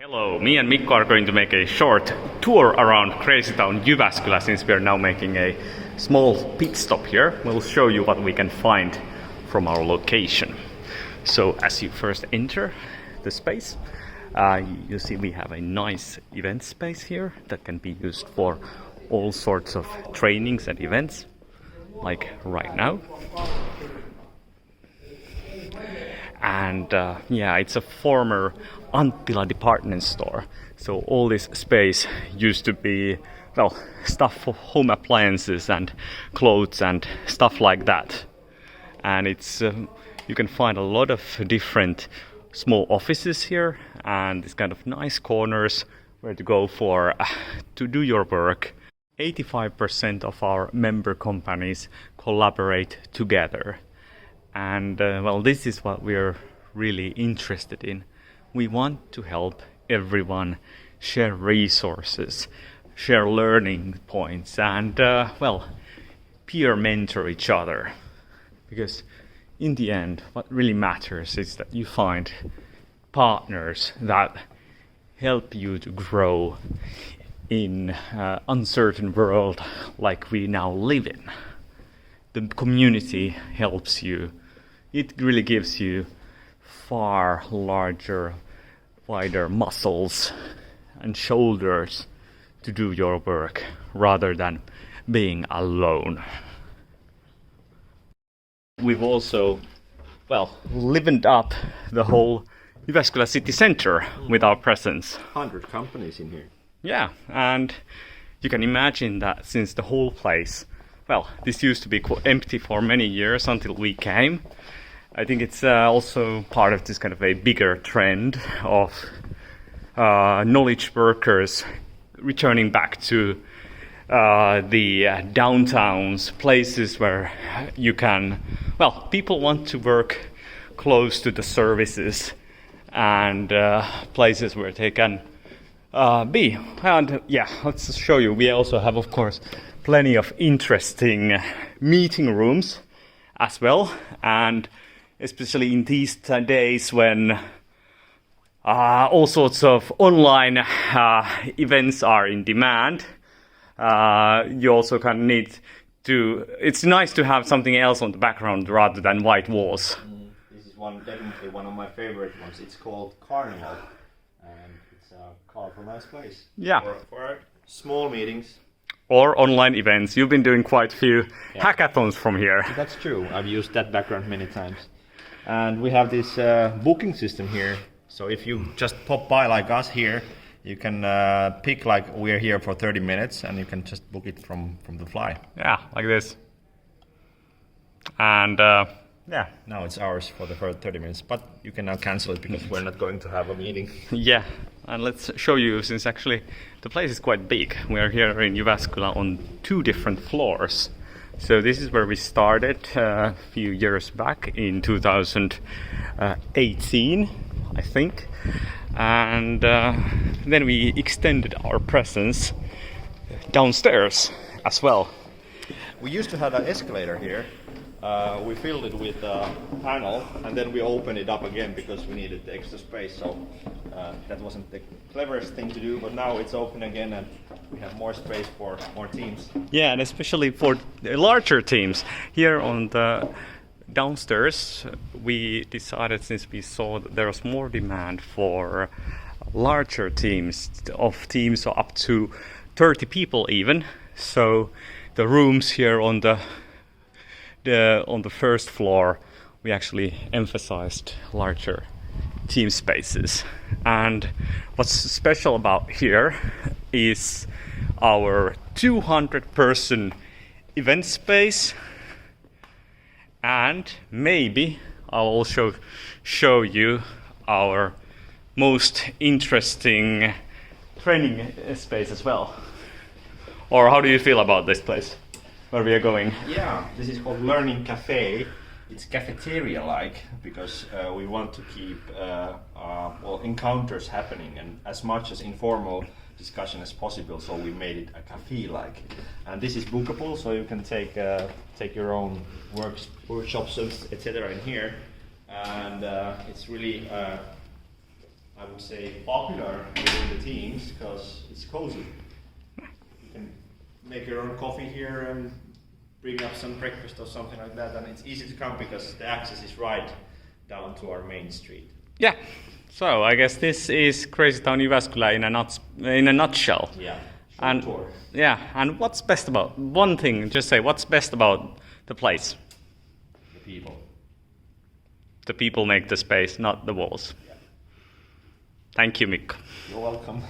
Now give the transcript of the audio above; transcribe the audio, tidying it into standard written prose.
Hello, me and Mikko are going to make a short tour around Crazy Town Jyväskylä since we are now making a small pit stop here. We'll show you what we can find from our location. So as you first enter the space, you see we have a nice event space here that can be used for all sorts of trainings and events, like right now. And yeah, it's a former Anttila department store. So all this space used to be, well, stuff for home appliances and clothes and stuff like that. And it's you can find a lot of different small offices here and these kind of nice corners where to go for to do your work. 85% of our member companies collaborate together. And well, this is what we're really interested in. We want to help everyone share resources, share learning points, and well, peer mentor each other. Because in the end, what really matters is that you find partners that help you to grow in an uncertain world like we now live in. The community helps you. It really gives you far larger, wider muscles and shoulders to do your work rather than being alone. We've also, well, livened up the whole Jyväskylä city center with our presence. 100 companies in here. Yeah, and you can imagine that since the whole place, well, this used to be empty for many years until we came. I think it's also part of this kind of a bigger trend of knowledge workers returning back to the downtowns, places where you can, well, people want to work close to the services and places where they can be. And yeah, let's show you. We also have, of course, plenty of interesting meeting rooms as well, and especially in these days when all sorts of online events are in demand, you also kind of need to, it's nice to have something else on the background rather than white walls. This is definitely one of my favorite ones. It's called Carnival, and it's a colorful, nice place. Yeah. For small meetings. Or online events. You've been doing quite a few hackathons from here. That's true. I've used that background many times. And we have this booking system here. So if you just pop by like us here, you can pick like we're here for 30 minutes and you can just book it from the fly. Yeah, like this. And yeah. Now it's ours for the first 30 minutes, but you can now cancel it because we're not going to have a meeting. Yeah, and let's show you, since actually the place is quite big. We're here in Jyväskylä on 2 different floors. So this is where we started a few years back in 2018, I think. And then we extended our presence downstairs as well. We used to have an escalator here. We filled it with a panel and then we opened it up again because we needed the extra space. So that wasn't the cleverest thing to do, but now it's open again and we have more space for more teams. Yeah, and especially for the larger teams. Here on the downstairs, we decided, since we saw that there was more demand for larger teams, of teams up to 30 people even. So the rooms here on the first floor, we actually emphasized larger team spaces. And what's special about here is our 200-person event space, and maybe I'll also show you our most interesting training space as well. Or how do you feel about this place where we are going? Yeah, this is called Learning Cafe. It's cafeteria-like because we want to keep well, encounters happening and as much as informal discussion as possible. So we made it a cafe-like, and this is bookable, so you can take your own workshops, etc. in here, and it's really I would say, popular within the teams because it's cozy. You can make your own coffee here and bring up some breakfast or something like that, and it's easy to come because the access is right down to our main street. Yeah. So I guess this is Crazy Town Jyväskylä in a nutshell. Yeah. And tour. yeah, and what's best about one thing? Just say what's best about the place. The people. The people make the space, not the walls. Yeah. Thank you, Mikko. You're welcome.